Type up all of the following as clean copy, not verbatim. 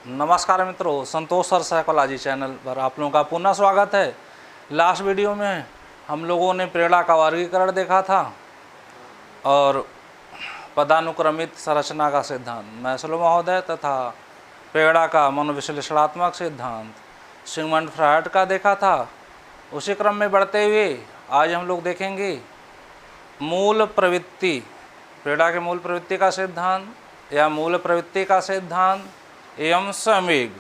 नमस्कार मित्रों, संतोष sir psychology channel पर आप लोगों का पुनः स्वागत है। लास्ट वीडियो में हम लोगों ने प्रेरणा का वर्गीकरण देखा था और पदानुक्रमित संरचना का सिद्धांत मैस्लो महोदय तथा प्रेरणा का मनोविश्लेषणात्मक सिद्धांत सिगमंड फ्रायड का देखा था। उसी क्रम में बढ़ते हुए आज हम लोग देखेंगे मूल प्रवृत्ति, प्रेरणा के मूल प्रवृत्ति का सिद्धांत या मूल प्रवृत्ति का सिद्धांत एवं संवेग।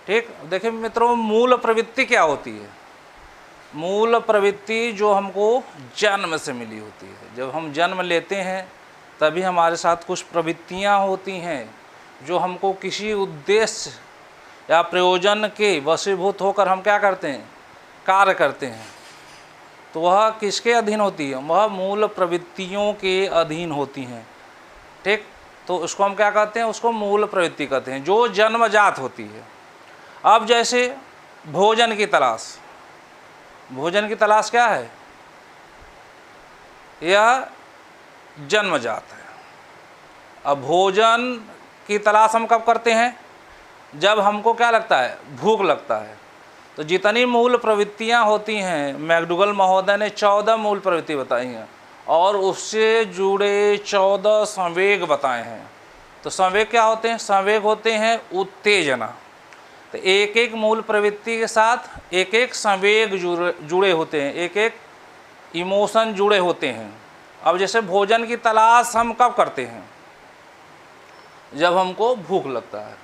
ठीक, देखिए मित्रों, मूल प्रवृत्ति क्या होती है? मूल प्रवृत्ति जो हमको जन्म से मिली होती है। जब हम जन्म लेते हैं तभी हमारे साथ कुछ प्रवृत्तियां होती हैं जो हमको किसी उद्देश्य या प्रयोजन के वशीभूत होकर हम क्या करते हैं, कार्य करते हैं। तो वह किसके अधीन होती है? वह मूल प्रवृत्तियों के अधीन होती हैं। ठीक, तो उसको हम क्या कहते हैं? उसको मूल प्रवृत्ति कहते हैं, जो जन्मजात होती है। अब जैसे भोजन की तलाश, भोजन की तलाश क्या है? यह जन्मजात है। अब भोजन की तलाश हम कब करते हैं? जब हमको क्या लगता है? भूख लगता है। तो जितनी मूल प्रवृत्तियां होती हैं, मैकडूगल महोदय ने 14 मूल प्रवृत्ति बताई हैं और उससे जुड़े 14 संवेग बताए हैं। तो संवेग क्या होते हैं? संवेग होते हैं उत्तेजना। तो एक एक मूल प्रवृत्ति के साथ एक एक संवेग जुड़े होते हैं, एक एक इमोशन जुड़े होते हैं। अब जैसे भोजन की तलाश हम कब करते हैं? जब हमको भूख लगता है।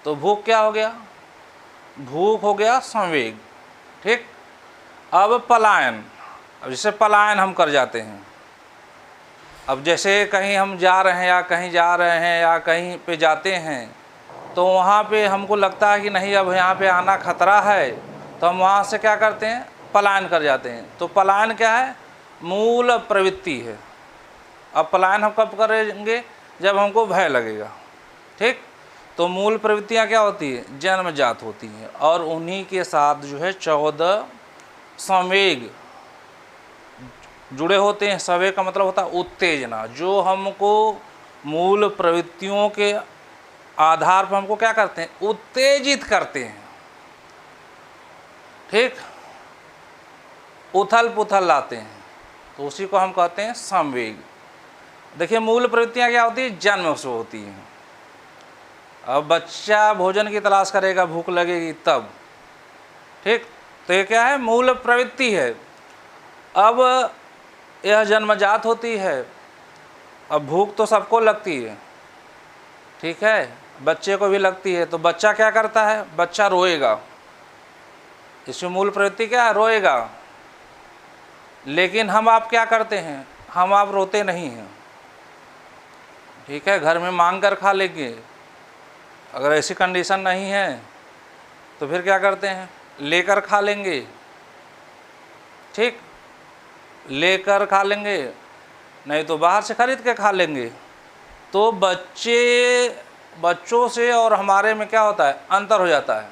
तो भूख क्या हो गया? भूख हो गया संवेग। ठीक, अब पलायन। अब जैसे पलायन हम कर जाते हैं। अब जैसे कहीं हम जा रहे हैं या कहीं जा रहे हैं या कहीं पे जाते हैं तो वहाँ पे हमको लगता है कि नहीं, अब यहाँ पे आना खतरा है, तो हम वहाँ से क्या करते हैं? पलायन कर जाते हैं। तो पलायन क्या है? मूल प्रवृत्ति है। अब पलायन हम कब करेंगे? जब हमको भय लगेगा। ठीक, तो मूल प्रवृत्तियाँ क्या होती है? जन्मजात होती हैं और उन्हीं के साथ जो है 14 संवेग जुड़े होते हैं। संवेग का मतलब होता है उत्तेजना, जो हमको मूल प्रवृत्तियों के आधार पर हमको क्या करते हैं? उत्तेजित करते हैं। ठीक, उथल पुथल लाते हैं, तो उसी को हम कहते हैं संवेग। देखिए, मूल प्रवृत्तियाँ क्या होती है? जन्म से होती हैं। अब बच्चा भोजन की तलाश करेगा, भूख लगेगी तब। ठीक, तो ये क्या है? मूल प्रवृत्ति है। अब यह जन्मजात होती है। अब भूख तो सबको लगती है, ठीक है, बच्चे को भी लगती है। तो बच्चा क्या करता है? बच्चा रोएगा। इसमें मूल प्रवृत्ति क्या है? रोएगा। लेकिन हम आप क्या करते हैं? हम आप रोते नहीं हैं। ठीक है, घर में मांग कर खा लेंगे। अगर ऐसी कंडीशन नहीं है तो फिर क्या करते हैं? लेकर खा लेंगे। ठीक, लेकर खा लेंगे, नहीं तो बाहर से खरीद के खा लेंगे। तो बच्चों से और हमारे में क्या होता है? अंतर हो जाता है।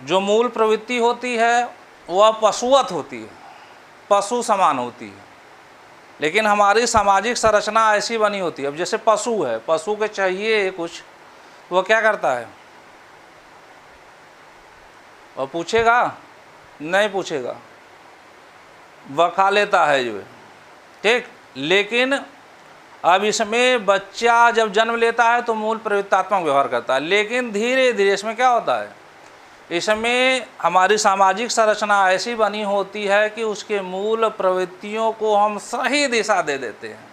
जो मूल प्रवृत्ति होती है वह पशुवत होती है, पशु समान होती है। लेकिन हमारी सामाजिक संरचना ऐसी बनी होती है। अब जैसे पशु है, पशु के चाहिए कुछ, वह क्या करता है? वह पूछेगा? नहीं पूछेगा, वह खा लेता है जो। ठीक, लेकिन अब इसमें बच्चा जब जन्म लेता है तो मूल प्रवृत्तात्मक व्यवहार करता है। लेकिन धीरे धीरे इसमें क्या होता है? इसमें हमारी सामाजिक संरचना ऐसी बनी होती है कि उसके मूल प्रवृत्तियों को हम सही दिशा दे देते हैं।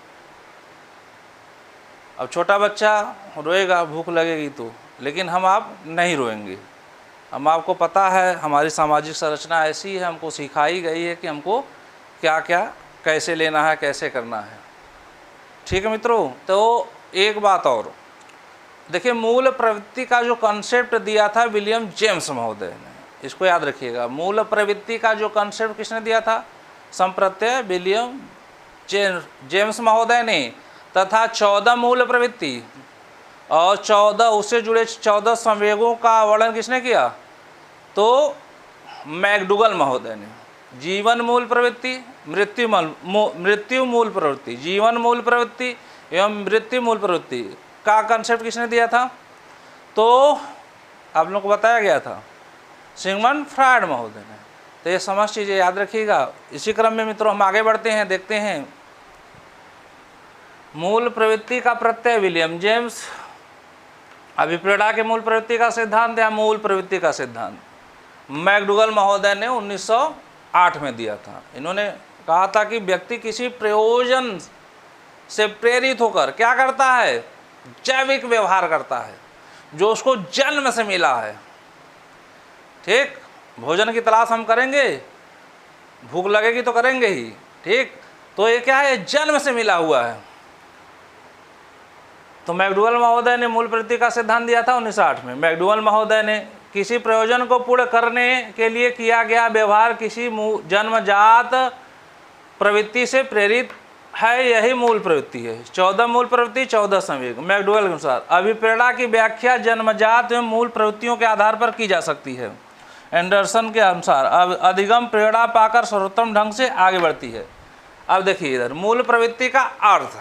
अब छोटा बच्चा रोएगा, भूख लगेगी तो, लेकिन हम आप नहीं रोएंगे। हम आपको पता है हमारी सामाजिक संरचना ऐसी है, हमको सिखाई गई है कि हमको क्या क्या कैसे लेना है, कैसे करना है। ठीक है मित्रों, तो एक बात और देखिए, मूल प्रवृत्ति का जो कॉन्सेप्ट दिया था विलियम जेम्स महोदय ने, इसको याद रखिएगा। मूल प्रवृत्ति का जो कॉन्सेप्ट किसने दिया था? संप्रत्यय विलियम जेम्स महोदय ने, तथा 14 मूल प्रवृत्ति और 14 उससे जुड़े 14 संवेगों का वर्णन किसने किया? तो मैकडूगल महोदय ने। जीवन मूल प्रवृत्ति, मृत्यु मूल प्रवृत्ति, जीवन मूल प्रवृत्ति एवं मृत्यु मूल प्रवृत्ति, का कंसेप्ट किसने दिया था? तो आप लोगों को बताया गया था सिगमंड फ्रायड महोदय ने। तो ये समस्त चीज़ें याद रखिएगा। इसी क्रम में मित्रों हम आगे बढ़ते हैं, देखते हैं मूल प्रवृत्ति का प्रत्यय विलियम जेम्स। अभिप्रेरणा के मूल प्रवृत्ति का सिद्धांत या मूल प्रवृत्ति का सिद्धांत मैकडूगल महोदय ने 1908 में दिया था। इन्होंने कहा था कि व्यक्ति किसी प्रयोजन से प्रेरित होकर क्या करता है? जैविक व्यवहार करता है जो उसको जन्म से मिला है। ठीक, भोजन की तलाश हम करेंगे, भूख लगेगी तो करेंगे ही। ठीक, तो ये क्या है? जन्म से मिला हुआ है। तो मैकडूगल महोदय ने मूल प्रवृत्ति का सिद्धांत दिया था 1908 में। मैकडूगल महोदय ने किसी प्रयोजन को पूर्ण करने के लिए किया गया व्यवहार किसी जन्मजात प्रवृत्ति से प्रेरित है, यही मूल प्रवृत्ति है। 14 मूल प्रवृत्ति, 14 संवेग। मैकडूगल के अनुसार अभिप्रेरणा की व्याख्या जन्मजात एवं मूल प्रवृत्तियों के आधार पर की जा सकती है। एंडरसन के अनुसार अब अधिगम प्रेरणा पाकर सर्वोत्तम ढंग से आगे बढ़ती है। अब देखिए इधर मूल प्रवृत्ति का अर्थ,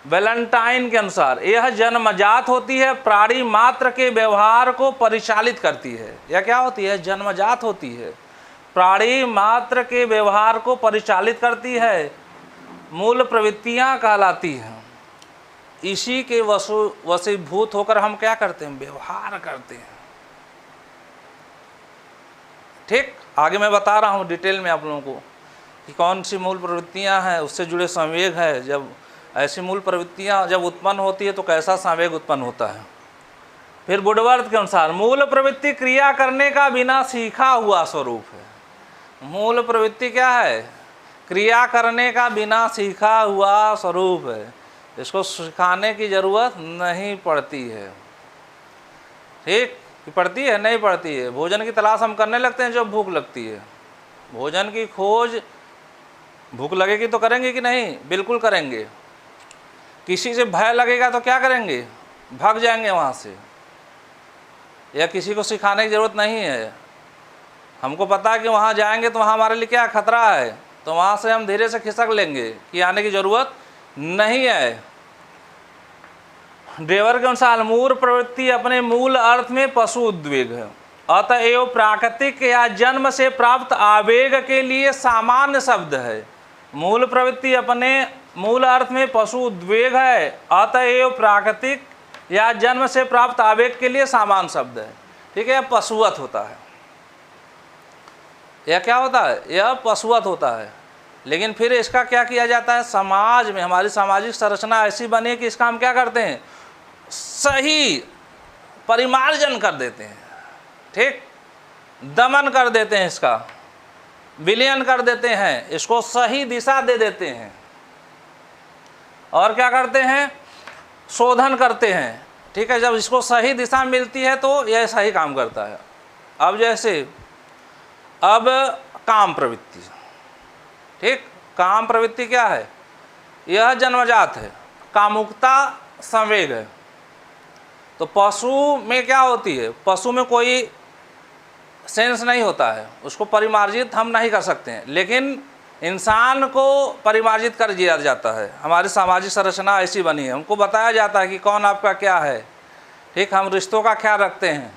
वैलेंटाइन के अनुसार यह जन्मजात होती है, प्राणी मात्र के व्यवहार को परिचालित करती है। यह क्या होती है? जन्मजात होती है, प्राणी मात्र के व्यवहार को परिचालित करती है, मूल प्रवृत्तियां कहलाती हैं। इसी के वशीभूत होकर हम क्या करते हैं? व्यवहार करते हैं। ठीक, आगे मैं बता रहा हूँ डिटेल में आप लोगों को कि कौन सी मूल प्रवृत्तियां हैं, उससे जुड़े संवेग है। जब ऐसी मूल प्रवृत्तियां जब उत्पन्न होती है तो कैसा संवेग उत्पन्न होता है। फिर वुडवर्थ के अनुसार मूल प्रवृत्ति क्रिया करने का बिना सीखा हुआ स्वरूप है। मूल प्रवृत्ति क्या है? क्रिया करने का बिना सीखा हुआ स्वरूप है। इसको सिखाने की जरूरत नहीं पड़ती है। ठीक, पड़ती है? नहीं पड़ती है। भोजन की तलाश हम करने लगते हैं जब भूख लगती है। भोजन की खोज, भूख लगेगी तो करेंगे कि नहीं? बिल्कुल करेंगे। किसी से भय लगेगा तो क्या करेंगे? भाग जाएंगे वहाँ से। या किसी को सिखाने की ज़रूरत नहीं है, हमको पता है कि वहाँ जाएंगे तो वहाँ हमारे लिए क्या खतरा है, तो वहाँ से हम धीरे से खिसक लेंगे कि आने की ज़रूरत नहीं है। ड्रेवर के अनुसार मूल प्रवृत्ति अपने मूल अर्थ में पशु उद्वेग है, अतएव प्राकृतिक या जन्म से प्राप्त आवेग के लिए सामान्य शब्द है। मूल प्रवृत्ति अपने मूल अर्थ में पशु उद्वेग है, अतएव प्राकृतिक या जन्म से प्राप्त आवेग के लिए सामान्य शब्द है। ठीक है, यह पशुवत होता है। यह क्या होता है? यह पशुवत होता है। लेकिन फिर इसका क्या किया जाता है? समाज में हमारी सामाजिक संरचना ऐसी बनी कि इसका हम क्या करते हैं? सही परिमार्जन कर देते हैं। ठीक, दमन कर देते हैं, इसका विलयन कर देते हैं, इसको सही दिशा दे देते हैं। और क्या करते हैं? शोधन करते हैं। ठीक है, जब इसको सही दिशा मिलती है तो यह सही काम करता है। अब जैसे अब काम प्रवृत्ति, ठीक, काम प्रवृत्ति क्या है? यह जन्मजात है, कामुकता संवेग है। तो पशु में क्या होती है? पशु में कोई सेंस नहीं होता है, उसको परिमार्जित हम नहीं कर सकते हैं, लेकिन इंसान को परिमार्जित कर दिया जाता है। हमारी सामाजिक संरचना ऐसी बनी है, हमको बताया जाता है कि कौन आपका क्या है। ठीक, हम रिश्तों का ख्याल रखते हैं,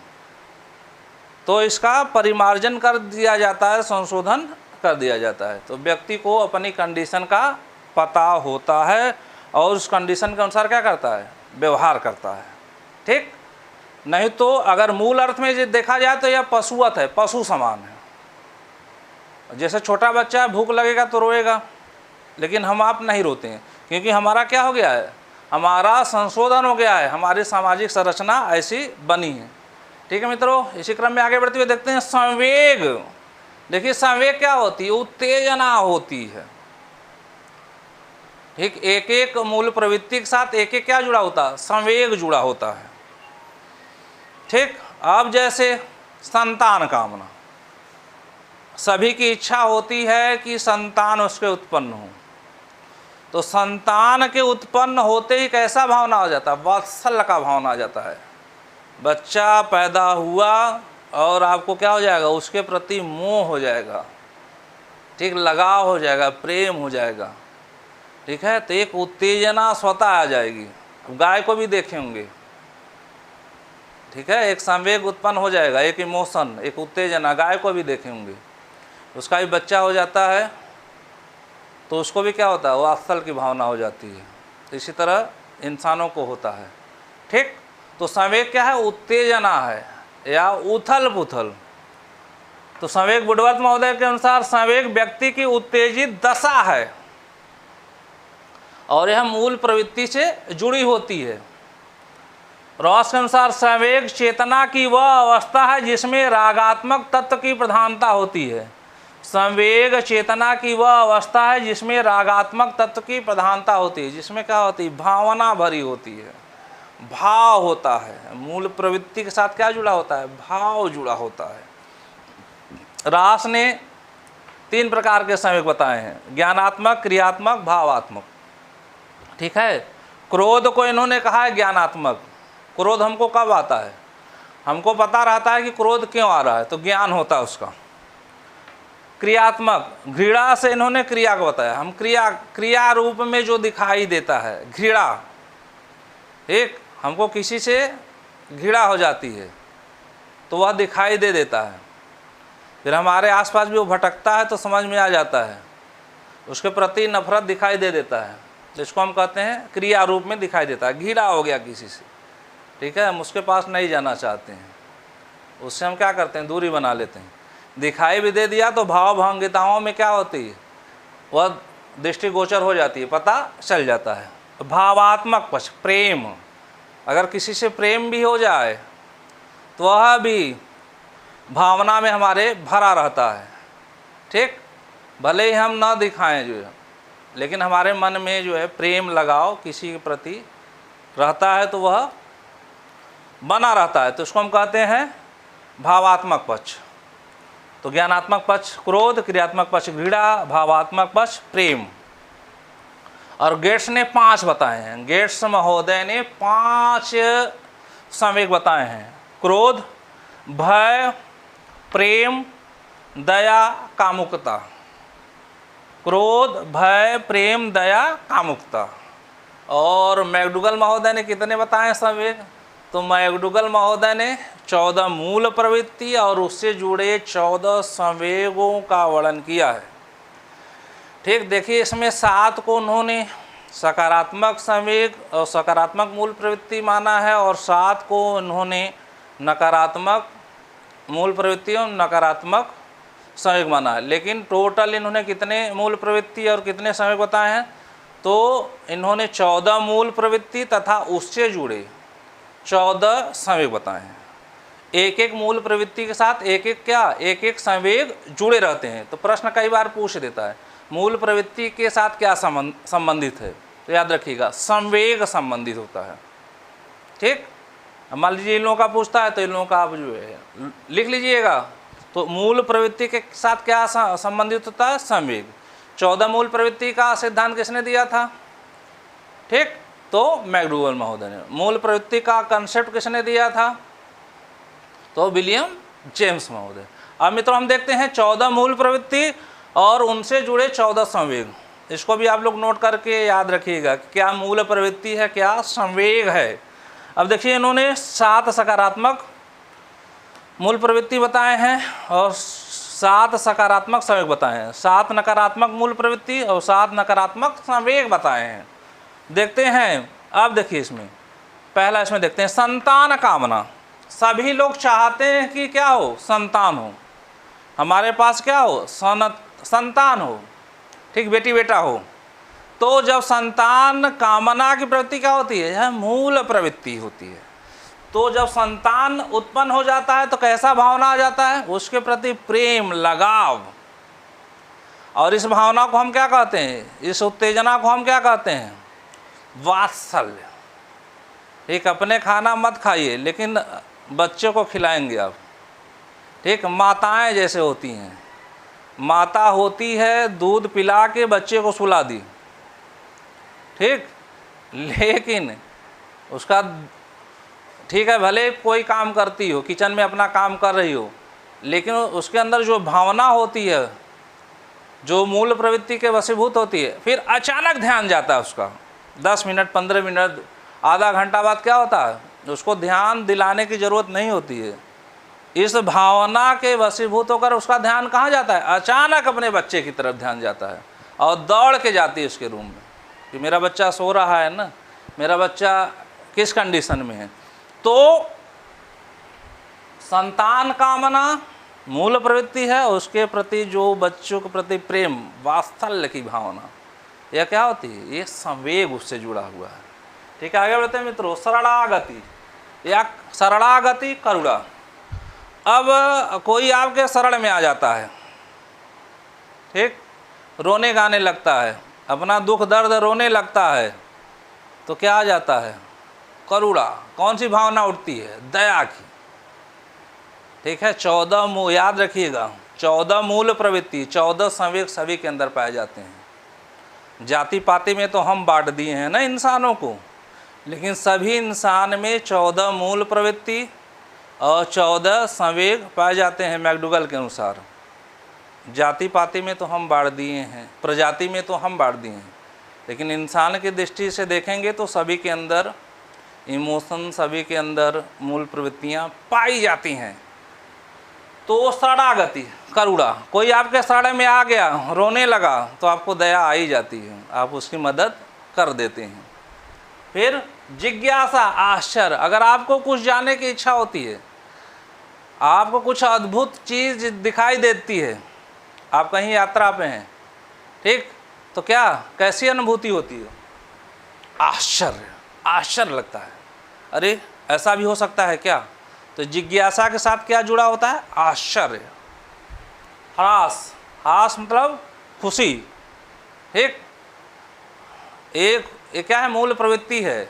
तो इसका परिमार्जन कर दिया जाता है, संशोधन कर दिया जाता है। तो व्यक्ति को अपनी कंडीशन का पता होता है और उस कंडीशन के अनुसार क्या करता है? व्यवहार करता है। ठीक, नहीं तो अगर मूल अर्थ में देखा जाए तो यह पशुवत है, पशु समान है। जैसे छोटा बच्चा भूख लगेगा तो रोएगा, लेकिन हम आप नहीं रोते हैं, क्योंकि हमारा क्या हो गया है? हमारा संशोधन हो गया है, हमारी सामाजिक संरचना ऐसी बनी है। ठीक है मित्रों, इसी क्रम में आगे बढ़ते हुए देखते हैं संवेग। देखिए संवेग क्या होती है? उत्तेजना होती है। ठीक, एक एक मूल प्रवृत्ति के साथ एक एक क्या जुड़ा होता है? संवेग जुड़ा होता है। ठीक, अब जैसे संतान कामना, सभी की इच्छा होती है कि संतान उसके उत्पन्न हो। तो संतान के उत्पन्न होते ही कैसा भावना हो जाता है? वात्सल्य का भावना आ जाता है। बच्चा पैदा हुआ और आपको क्या हो जाएगा? उसके प्रति मोह हो जाएगा। ठीक, लगाव हो जाएगा, प्रेम हो जाएगा। ठीक है, तो एक उत्तेजना स्वतः आ जाएगी। गाय को भी देखे होंगे, ठीक है, एक संवेग उत्पन्न हो जाएगा, एक इमोशन, एक उत्तेजना, गाय को भी देखे होंगे। उसका भी बच्चा हो जाता है तो उसको भी क्या होता है, वात्सल की भावना हो जाती है। तो इसी तरह इंसानों को होता है, ठीक। तो संवेग क्या है, उत्तेजना है या उथल पुथल। तो संवेग वुडवर्थ महोदय के अनुसार संवेग व्यक्ति की उत्तेजित दशा है और यह मूल प्रवृत्ति से जुड़ी होती है। रॉस के अनुसार संवेग चेतना की वह अवस्था है जिसमें रागात्मक तत्व की प्रधानता होती है। संवेग चेतना की वह अवस्था है जिसमें रागात्मक तत्व की प्रधानता होती है, जिसमें क्या होती है, भावना भरी होती है, भाव होता है। मूल प्रवृत्ति के साथ क्या जुड़ा होता है, भाव जुड़ा होता है। रास ने 3 प्रकार के संवेग बताए हैं, ज्ञानात्मक, क्रियात्मक, भावात्मक, ठीक है। क्रोध को इन्होंने कहा है ज्ञानात्मक। क्रोध हमको कब आता है, हमको पता रहता है कि क्रोध क्यों आ रहा है, तो ज्ञान होता है उसका। क्रियात्मक, घृणा से इन्होंने क्रिया को बताया, हम क्रिया रूप में जो दिखाई देता है, घृणा, एक हमको किसी से घृणा हो जाती है तो वह दिखाई दे देता है, फिर हमारे आसपास भी वो भटकता है तो समझ में आ जाता है, उसके प्रति नफरत दिखाई दे देता है, तो इसको हम कहते हैं क्रिया रूप में दिखाई देता है। घृणा हो गया किसी से, ठीक है, हम उसके पास नहीं जाना चाहते हैं, उससे हम क्या करते हैं, दूरी बना लेते हैं। दिखाई भी दे दिया तो भाव भंगिताओं में क्या होती है, वह दृष्टिगोचर हो जाती है, पता चल जाता है। भावात्मक पक्ष, प्रेम, अगर किसी से प्रेम भी हो जाए तो वह भी भावना में हमारे भरा रहता है, ठीक। भले ही हम ना दिखाएं जो है, लेकिन हमारे मन में जो है प्रेम लगाव किसी के प्रति रहता है तो वह बना रहता है, तो उसको हम कहते हैं भावात्मक पक्ष। तो ज्ञानात्मक पक्ष क्रोध, क्रियात्मक पक्ष घृणा, भावात्मक पक्ष प्रेम। और गेट्स ने 5 बताए हैं, गेट्स महोदय ने 5 संवेग बताए हैं, क्रोध, भय, प्रेम, दया, कामुकता। क्रोध, भय, प्रेम, दया, कामुकता। और मैकडूगल महोदय ने कितने बताए संवेग, तो मैकडूगल महोदय ने 14 मूल प्रवृत्ति और उससे जुड़े 14 संवेगों का वर्णन किया है, ठीक। देखिए इसमें 7 को उन्होंने सकारात्मक संवेग और सकारात्मक मूल प्रवृत्ति माना है और 7 को उन्होंने नकारात्मक मूल प्रवृत्ति और नकारात्मक संवेग माना है। लेकिन टोटल इन्होंने कितने मूल प्रवृत्ति और कितने संवेग बताए हैं, तो इन्होंने 14 मूल प्रवृत्ति तथा उससे जुड़े 14 संवेग बताए हैं। एक एक मूल प्रवृत्ति के साथ एक एक संवेग जुड़े रहते हैं। तो प्रश्न कई बार पूछ देता है मूल प्रवृत्ति के साथ क्या संबंधित है, तो याद रखिएगा संवेग संबंधित होता है, ठीक। मान लीजिए इन लोगों का पूछता है तो इन लोगों का आप जो है लिख लीजिएगा। तो मूल प्रवृत्ति के साथ क्या संबंधित होता है, संवेग। 14 मूल प्रवृत्ति का सिद्धांत किसने दिया था, ठीक, तो मैकडूगल महोदय ने। मूल प्रवृत्ति का कंसेप्ट किसने दिया था, तो विलियम जेम्स महोदय। अब मित्रों हम देखते हैं 14 मूल प्रवृत्ति और उनसे जुड़े 14 संवेग। इसको भी आप लोग नोट करके याद रखिएगा कि क्या मूल प्रवृत्ति है, क्या संवेग है। अब देखिए इन्होंने 7 सकारात्मक मूल प्रवृत्ति बताए हैं और 7 सकारात्मक संवेग बताए हैं, 7 नकारात्मक मूल प्रवृत्ति और 7 नकारात्मक संवेग बताए हैं। देखते हैं, अब देखिए इसमें पहला इसमें देखते हैं संतान कामना। सभी लोग चाहते हैं कि क्या हो, संतान हो, हमारे पास क्या हो, संतान हो, ठीक, बेटी बेटा हो। तो जब संतान कामना की प्रवृत्ति क्या होती है, यह मूल प्रवृत्ति होती है। तो जब संतान उत्पन्न हो जाता है तो कैसा भावना आ जाता है, उसके प्रति प्रेम, लगाव। और इस भावना को हम क्या कहते हैं, इस उत्तेजना को हम क्या कहते हैं, वात्सल्य। ठीक, अपने खाना मत खाइए लेकिन बच्चों को खिलाएंगे आप, ठीक। माताएं जैसे होती हैं, माता होती है दूध पिला के बच्चे को सुला दी, ठीक, लेकिन उसका ठीक है भले कोई काम करती हो, किचन में अपना काम कर रही हो, लेकिन उसके अंदर जो भावना होती है, जो मूल प्रवृत्ति के वशीभूत होती है, फिर अचानक ध्यान जाता है उसका 10 मिनट 15 मिनट आधा घंटा बाद क्या होता है, उसको ध्यान दिलाने की ज़रूरत नहीं होती है। इस भावना के वशीभूत होकर उसका ध्यान कहाँ जाता है, अचानक अपने बच्चे की तरफ ध्यान जाता है और दौड़ के जाती है उसके रूम में कि मेरा बच्चा सो रहा है ना, मेरा बच्चा किस कंडीशन में है। तो संतान कामना मूल प्रवृत्ति है, उसके प्रति जो बच्चों के प्रति प्रेम, वात्सल्य की भावना, यह क्या होती है, ये संवेग उससे जुड़ा हुआ है। ठीक है, आगे बढ़ते हैं मित्रों। शरणागति या शरणागति करुणा। अब कोई आपके शरण में आ जाता है, ठीक, रोने गाने लगता है, अपना दुख दर्द रोने लगता है, तो क्या आ जाता है, करुणा। कौन सी भावना उठती है, दया की। ठीक है, 14 याद रखिएगा, 14 मूल प्रवृत्ति, 14 संवेग सभी के अंदर पाए जाते हैं। जाति पाति में तो हम बांट दिए हैं ना इंसानों को, लेकिन सभी इंसान में 14 मूल प्रवृत्ति और 14 संवेग पाए जाते हैं मैकडूगल के अनुसार। जाति पाति में तो हम बांट दिए हैं, प्रजाति में तो हम बांट दिए हैं, लेकिन इंसान की दृष्टि से देखेंगे तो सभी के अंदर इमोशन, सभी के अंदर मूल प्रवृत्तियाँ पाई जाती हैं। तो शरणागति करुणा, कोई आपके शरण में आ गया, रोने लगा, तो आपको दया आ ही जाती है, आप उसकी मदद कर देते हैं। फिर जिज्ञासा, आश्चर्य, अगर आपको कुछ जानने की इच्छा होती है, आपको कुछ अद्भुत चीज़ दिखाई देती है, आप कहीं यात्रा पे हैं, ठीक, तो क्या कैसी अनुभूति होती है, आश्चर्य, आश्चर्य लगता है, अरे ऐसा भी हो सकता है क्या। तो जिज्ञासा के साथ क्या जुड़ा होता है, आश्चर्य। हास, हास मतलब खुशी, ठीक, एक क्या है, मूल प्रवृत्ति है,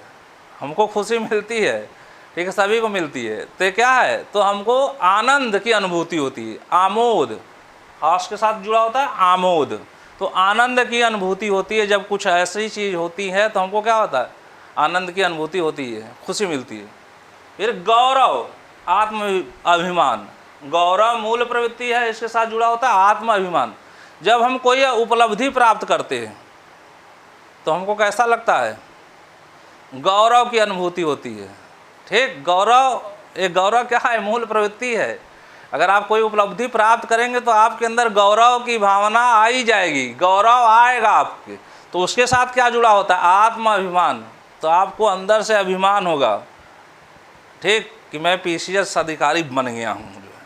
हमको खुशी मिलती है, ठीक है, सभी को मिलती है, तो क्या है, तो हमको आनंद की अनुभूति होती है, आमोद। हास के साथ जुड़ा होता है आमोद, तो आनंद की अनुभूति होती है। जब कुछ ऐसी चीज़ होती है तो हमको क्या होता है, आनंद की अनुभूति होती है, खुशी मिलती है। फिर गौरव, आत्म अभिमान, गौरव मूल प्रवृत्ति है, इसके साथ जुड़ा होता है आत्म अभिमान। जब हम कोई उपलब्धि प्राप्त करते हैं तो हमको कैसा लगता है, गौरव की अनुभूति होती है, ठीक। गौरव, एक गौरव क्या है, मूल प्रवृत्ति है। अगर आप कोई उपलब्धि प्राप्त करेंगे तो आपके अंदर गौरव की भावना आ ही जाएगी, गौरव आएगा आपके। तो उसके साथ क्या जुड़ा होता है, आत्म अभिमान, तो आपको अंदर से अभिमान होगा, ठीक, कि मैं PCS अधिकारी बन गया हूँ। जो है,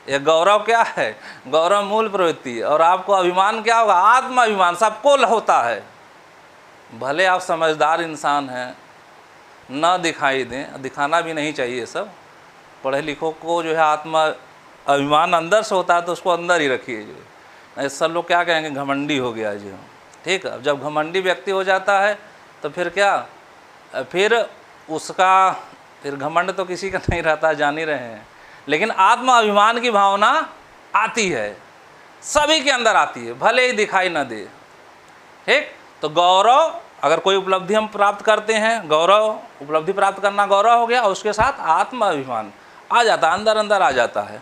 यह गौरव क्या है, गौरव मूल प्रवृत्ति है। और आपको अभिमान क्या होगा, आत्म अभिमान, सबको होता है। भले आप समझदार इंसान हैं, न दिखाई दें, दिखाना भी नहीं चाहिए सब, पढ़े लिखों को जो है आत्म अभिमान अंदर से होता है तो उसको अंदर ही रखिए। जो है, सब लोग क्या कहेंगे, घमंडी हो गया जो, ठीक है। जब घमंडी व्यक्ति हो जाता है तो फिर क्या, फिर उसका फिर घमंड तो किसी का नहीं रहता, जान ही रहे हैं, लेकिन आत्म अभिमान की भावना आती है, सभी के अंदर आती है, भले ही दिखाई न दे, ठीक। तो गौरव, अगर कोई उपलब्धि हम प्राप्त करते हैं, गौरव, उपलब्धि प्राप्त करना गौरव हो गया, और उसके साथ आत्म अभिमान आ जाता है, अंदर अंदर आ जाता है,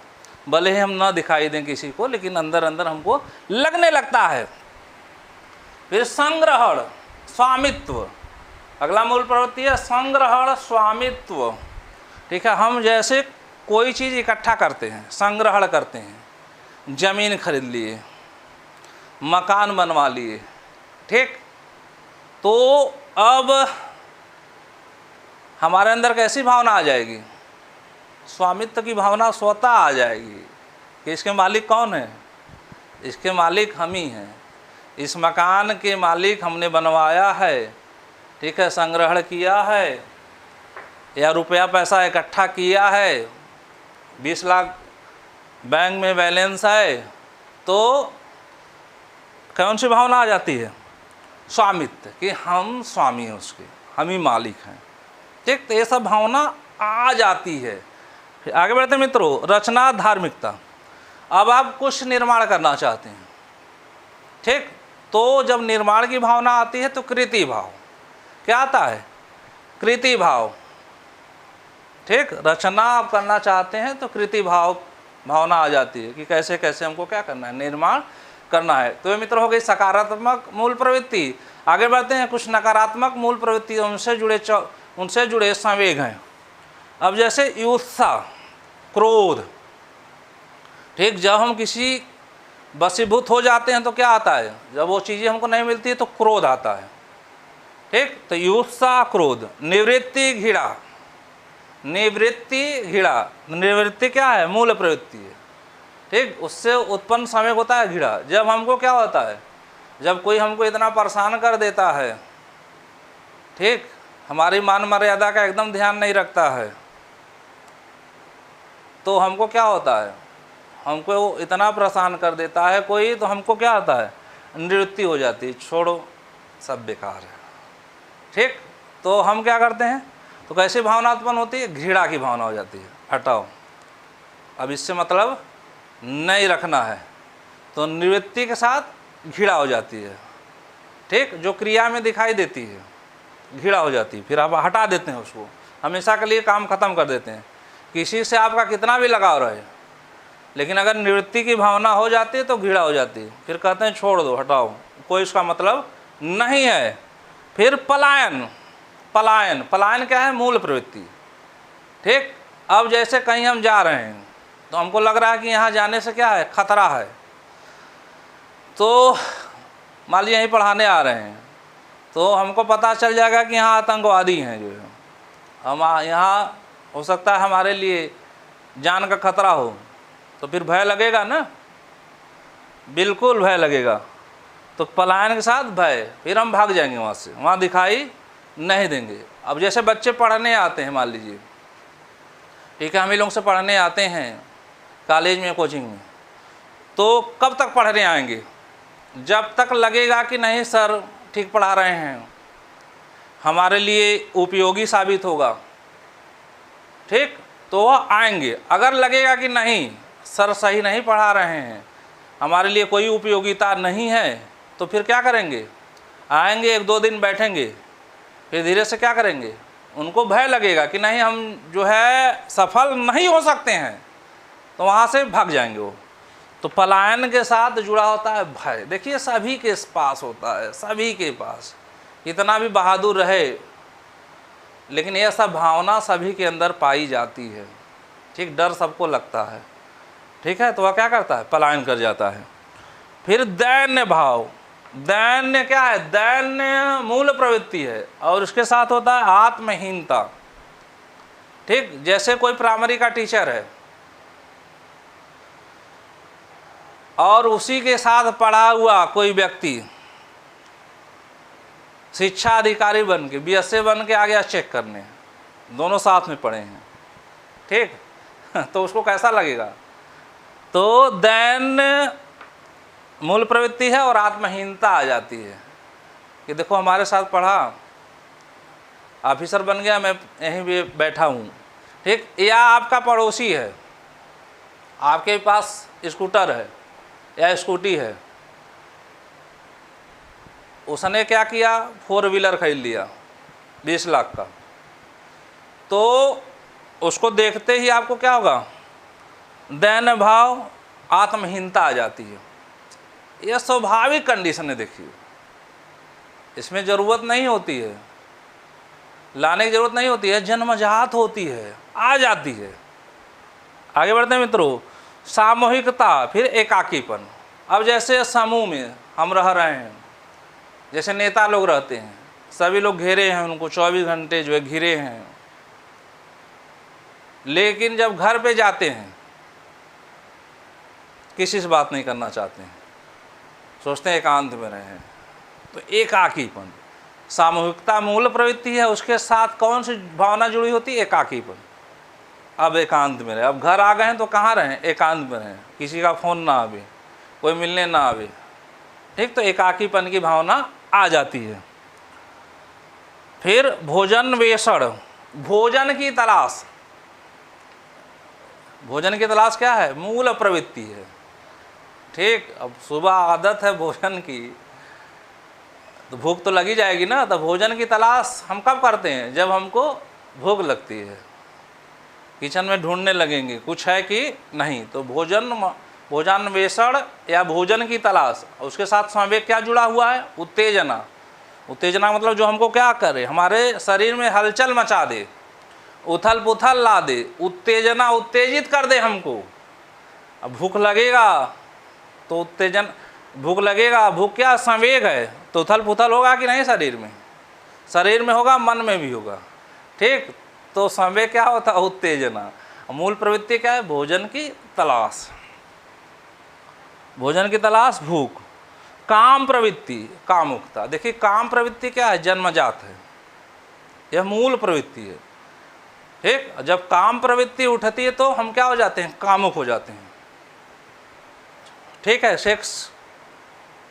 भले ही हम न दिखाई दें किसी को, लेकिन अंदर अंदर हमको लगने लगता है। फिर संग्रहण, स्वामित्व, अगला मूल प्रवृत्ति है संग्रहण, स्वामित्व, ठीक है। हम जैसे कोई चीज़ इकट्ठा करते हैं, संग्रहण करते हैं, जमीन खरीद लिए, मकान बनवा लिए, ठीक, तो अब हमारे अंदर कैसी भावना आ जाएगी, स्वामित्व की भावना स्वतः आ जाएगी कि इसके मालिक कौन है, इसके मालिक हम ही हैं, इस मकान के मालिक हमने बनवाया है, ठीक है, संग्रहण किया है, या रुपया पैसा इकट्ठा किया है, 20 लाख बैंक में बैलेंस है, तो कौन सी भावना आ जाती है, स्वामित्व, कि हम स्वामी हैं उसके, हम ही मालिक हैं, ठीक। तो ये सब भावना आ जाती है। फिर आगे बढ़ते हैं मित्रों, रचना, धार्मिकता। अब आप कुछ निर्माण करना चाहते हैं, ठीक, तो जब निर्माण की भावना आती है तो कृति भाव क्या आता है, कृति भाव, ठीक। रचना आप करना चाहते हैं तो कृति भाव भावना आ जाती है कि कैसे कैसे हमको क्या करना है, निर्माण करना है। तो ये मित्र हो गई सकारात्मक मूल प्रवृत्ति। आगे बढ़ते हैं। कुछ नकारात्मक मूल प्रवृत्ति उनसे जुड़े संवेग हैं। अब जैसे ईर्ष्या, क्रोध, ठीक, जब हम किसी वशीभूत हो जाते हैं तो क्या आता है, जब वो चीज़ें हमको नहीं मिलती है तो क्रोध आता है, ठीक। तो ईर्ष्या, क्रोध, निवृत्ति, घृणा। निवृत्ति क्या है, मूल प्रवृत्ति है, ठीक। उससे उत्पन्न संवेग होता है घृणा। जब हमको क्या होता है, जब कोई हमको इतना परेशान कर देता है, ठीक, हमारी मान मर्यादा का एकदम ध्यान नहीं रखता है, तो हमको क्या होता है, हमको वो इतना परेशान कर देता है कोई, तो हमको क्या होता है, निवृत्ति हो जाती है, छोड़ो सब बेकार है, ठीक। तो हम क्या करते हैं, तो कैसी भावना उत्पन्न होती है, घृणा की भावना हो जाती है, हटाओ, अब इससे मतलब नहीं रखना है, तो निवृत्ति के साथ घृणा हो जाती है, ठीक, जो क्रिया में दिखाई देती है घृणा हो जाती है, फिर आप हटा देते हैं उसको, हमेशा के लिए काम खत्म कर देते हैं। किसी से आपका कितना भी लगाव रहे, लेकिन अगर निवृत्ति की भावना हो जाती है तो घृणा हो जाती है, फिर कहते हैं छोड़ दो, हटाओ, कोई इसका मतलब नहीं है। फिर पलायन क्या है, मूल प्रवृत्ति, ठीक। अब जैसे कहीं हम जा रहे हैं तो हमको लग रहा है कि यहाँ जाने से क्या है, खतरा है, तो मान लीजिए यहीं पढ़ाने आ रहे हैं, तो हमको पता चल जाएगा कि यहाँ आतंकवादी हैं, जो है हम यहाँ हो सकता है हमारे लिए जान का खतरा हो, तो फिर भय लगेगा ना, बिल्कुल भय लगेगा। तो पलायन के साथ भय, फिर हम भाग जाएंगे वहाँ से, वहाँ दिखाई नहीं देंगे। अब जैसे बच्चे पढ़ने आते हैं, मान लीजिए, ठीक है, हम ही लोग से पढ़ने आते हैं कॉलेज में, कोचिंग में, तो कब तक पढ़ने आएंगे, जब तक लगेगा कि नहीं सर ठीक पढ़ा रहे हैं, हमारे लिए उपयोगी साबित होगा, ठीक, तो वह आएंगे। अगर लगेगा कि नहीं सर सही नहीं पढ़ा रहे हैं, हमारे लिए कोई उपयोगिता नहीं है, तो फिर क्या करेंगे, आएंगे, 1-2 दिन बैठेंगे, फिर धीरे से क्या करेंगे, उनको भय लगेगा कि नहीं हम जो है सफल नहीं हो सकते हैं, तो वहाँ से भाग जाएंगे वो। तो पलायन के साथ जुड़ा होता है भय। देखिए सभी के पास होता है, सभी के पास, इतना भी बहादुर रहे, लेकिन यह सब भावना सभी के अंदर पाई जाती है, ठीक। डर सबको लगता है, ठीक है, तो वह क्या करता है, पलायन कर जाता है। फिर दैन्य भाव, दैन्य क्या है, दैन्य मूल प्रवृत्ति है, और उसके साथ होता है आत्महीनता, ठीक। जैसे कोई प्राइमरी का टीचर है और उसी के साथ पढ़ा हुआ कोई व्यक्ति शिक्षा अधिकारी बन के, BSA बन के आ गया चेक करने, दोनों साथ में पढ़े हैं, ठीक, तो उसको कैसा लगेगा। तो दैन्य मूल प्रवृत्ति है और आत्महीनता आ जाती है कि देखो हमारे साथ पढ़ा, ऑफिसर बन गया, मैं यहीं भी बैठा हूँ, ठीक। या आपका पड़ोसी है, आपके पास स्कूटर है या स्कूटी है, उसने क्या किया, 4 व्हीलर खरीद लिया 20 लाख का, तो उसको देखते ही आपको क्या होगा, दैन्य भाव, आत्महीनता आ जाती है। यह स्वाभाविक कंडीशन है, देखिए इसमें ज़रूरत नहीं होती है, लाने की ज़रूरत नहीं होती है, जन्मजात होती है, आ जाती है। आगे बढ़ते हैं मित्रों। सामूहिकता, फिर एकाकीपन। अब जैसे समूह में हम रह रहे हैं, जैसे नेता लोग रहते हैं, सभी लोग घेरे हैं उनको, 24 घंटे जो है घिरे हैं, लेकिन जब घर पे जाते हैं किसी से बात नहीं करना चाहते हैं, सोचते हैं एकांत में रहें। तो एकाकीपन, सामूहिकता मूल प्रवृत्ति है, उसके साथ कौन सी भावना जुड़ी होती है, एकाकीपन। अब एकांत में रहे, अब घर आ गए हैं तो कहाँ रहें, एकांत में रहें, किसी का फ़ोन ना आवे, कोई मिलने ना आवे, ठीक। तो एकाकीपन की भावना आ जाती है। फिर भोजन वेषण, भोजन की तलाश। भोजन की तलाश क्या है, मूल प्रवृत्ति है, ठीक। अब सुबह आदत है भोजन की, तो भूख तो लगी जाएगी ना, तो भोजन की तलाश हम कब करते हैं, जब हमको भूख लगती है, किचन में ढूंढने लगेंगे कुछ है कि नहीं। तो भोजनान्वेषण या भोजन की तलाश, उसके साथ संवेग क्या जुड़ा हुआ है, उत्तेजना, उत्तेजना मतलब जो हमको क्या करे, हमारे शरीर में हलचल मचा दे, उथल पुथल ला दे, उत्तेजना उत्तेजित कर दे हमको। अब भूख लगेगा तो उत्तेजन, भूख लगेगा, भूख क्या संवेग है, तो उथल पुथल होगा कि नहीं शरीर में, शरीर में होगा, मन में भी होगा, ठीक। तो संवेग क्या होता है, उत्तेजना। मूल प्रवृत्ति क्या है, भोजन की तलाश, भोजन की तलाश, भूख। काम प्रवृत्ति, कामुकता। देखिए काम प्रवृत्ति क्या है, जन्मजात है, यह मूल प्रवृत्ति है, ठीक। जब काम प्रवृत्ति उठती है तो हम क्या हो जाते हैं, कामुक हो जाते हैं, ठीक है। सेक्स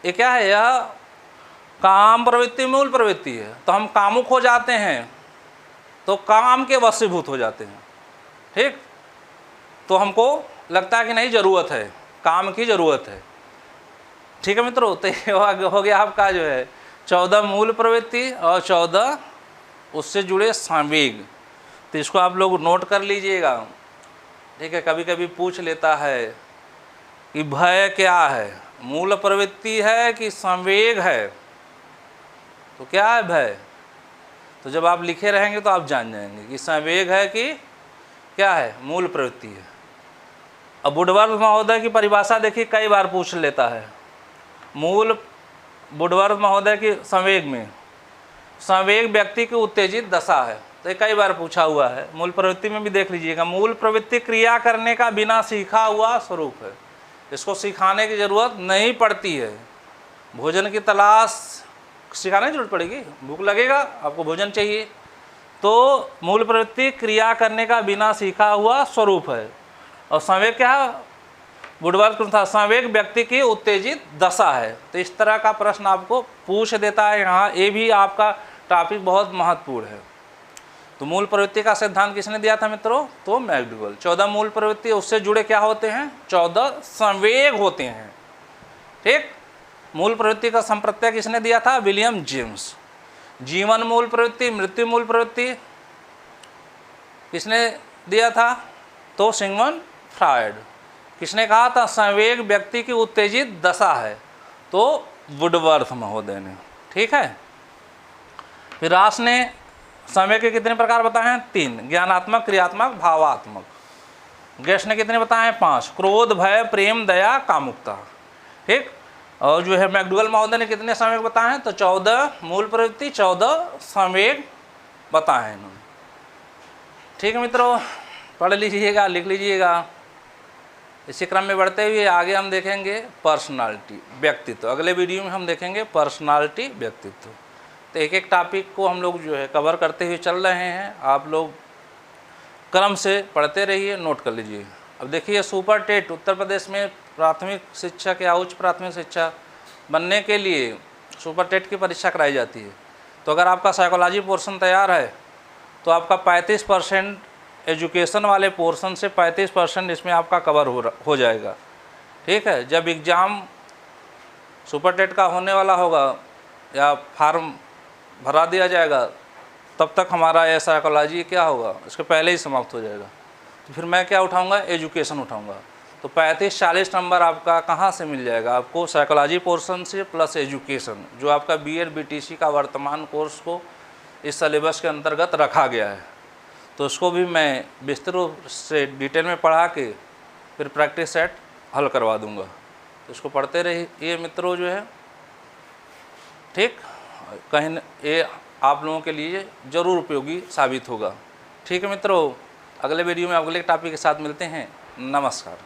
ये क्या है, यह काम प्रवृत्ति मूल प्रवृत्ति है, तो हम कामुक हो जाते हैं, तो काम के वशीभूत हो जाते हैं, ठीक। तो हमको लगता है कि नहीं ज़रूरत है, काम की ज़रूरत है, ठीक है मित्रों। तो ये हो गया आपका जो है 14 मूल प्रवृत्ति और 14 उससे जुड़े संवेग। तो इसको आप लोग नोट कर लीजिएगा, ठीक है। कभी कभी पूछ लेता है कि भय क्या है, मूल प्रवृत्ति है कि संवेग है, तो क्या है भय। तो जब आप लिखे रहेंगे तो आप जान जाएंगे कि संवेग है कि क्या है, मूल प्रवृत्ति है। अब वुडवर्थ महोदय की परिभाषा देखिए, कई बार पूछ लेता है। मूल वुडवर्थ महोदय की संवेग में, संवेग व्यक्ति की उत्तेजित दशा है, तो ये कई बार पूछा हुआ है। मूल प्रवृत्ति में भी देख लीजिएगा, मूल प्रवृत्ति क्रिया करने का बिना सीखा हुआ स्वरूप है, इसको सिखाने की ज़रूरत नहीं पड़ती है। भोजन की तलाश सिखाने की जरूरत पड़ेगी, भूख लगेगा, आपको भोजन चाहिए, तो मूल प्रवृत्ति क्रिया करने का बिना सीखा हुआ स्वरूप है। और संवेग क्या है, वुडवर्थ था, संवेग व्यक्ति की उत्तेजित दशा है। तो इस तरह का प्रश्न आपको पूछ देता है यहाँ, ये भी आपका टॉपिक बहुत महत्वपूर्ण है। तो मूल प्रवृत्ति का सिद्धांत किसने दिया था मित्रों, तो मैकडूगल। 14 मूल प्रवृत्ति, उससे जुड़े क्या होते हैं, 14 संवेग होते हैं, ठीक। मूल प्रवृत्ति का संप्रत्यय किसने दिया था, विलियम जेम्स। जीवन मूल प्रवृत्ति, मृत्यु मूल प्रवृत्ति किसने दिया था, तो सिगमंड फ्रायड। किसने कहा था, संवेग व्यक्ति की उत्तेजित दशा है, तो वुडवर्थ महोदय ने, ठीक है। फिर रास ने संवेग के कितने प्रकार बताए हैं, 3, ज्ञानात्मक, क्रियात्मक, भावात्मक। गैस ने कितने बताए हैं, 5, क्रोध, भय, प्रेम, दया, कामुकता, ठीक। और जो है मैकडूगल महोदय ने कितने संवेग बताए हैं, तो 14 मूल प्रवृत्ति, 14 संवेग बताए हैं इन्होंने, ठीक है मित्रों। पढ़ लीजिएगा, लिख लीजिएगा। इसी क्रम में बढ़ते हुए आगे हम देखेंगे पर्सनालिटी, व्यक्तित्व। अगले वीडियो में हम देखेंगे पर्सनालिटी, व्यक्तित्व। तो एक एक टॉपिक को हम लोग जो है कवर करते हुए चल रहे हैं, आप लोग क्रम से पढ़ते रहिए, नोट कर लीजिए। अब देखिए सुपर टेट, उत्तर प्रदेश में प्राथमिक शिक्षक या उच्च प्राथमिक शिक्षा बनने के लिए सुपर टेट की परीक्षा कराई जाती है। तो अगर आपका साइकोलॉजी पोर्शन तैयार है तो आपका 35% एजुकेशन वाले पोर्शन से 35% इसमें आपका कवर हो जाएगा, ठीक है। जब एग्ज़ाम सुपर टेट का होने वाला होगा या फार्म भरा दिया जाएगा, तब तक हमारा यह साइकोलॉजी क्या होगा, इसके पहले ही समाप्त हो जाएगा। तो फिर मैं क्या उठाऊंगा, एजुकेशन उठाऊंगा। तो 35-40 नंबर आपका कहाँ से मिल जाएगा, आपको साइकोलॉजी पोर्शन से प्लस एजुकेशन, जो आपका बीएड बीटीसी का वर्तमान कोर्स को इस सिलेबस के अंतर्गत रखा गया है। तो उसको भी मैं विस्तृत रूप से डिटेल में पढ़ा के फिर प्रैक्टिस सेट हल करवा दूंगा। तो इसको पढ़ते रहिए मित्रों जो है, ठीक। कहीं ये आप लोगों के लिए ज़रूर उपयोगी साबित होगा, ठीक है मित्रों। अगले वीडियो में अगले टॉपिक के साथ मिलते हैं। नमस्कार।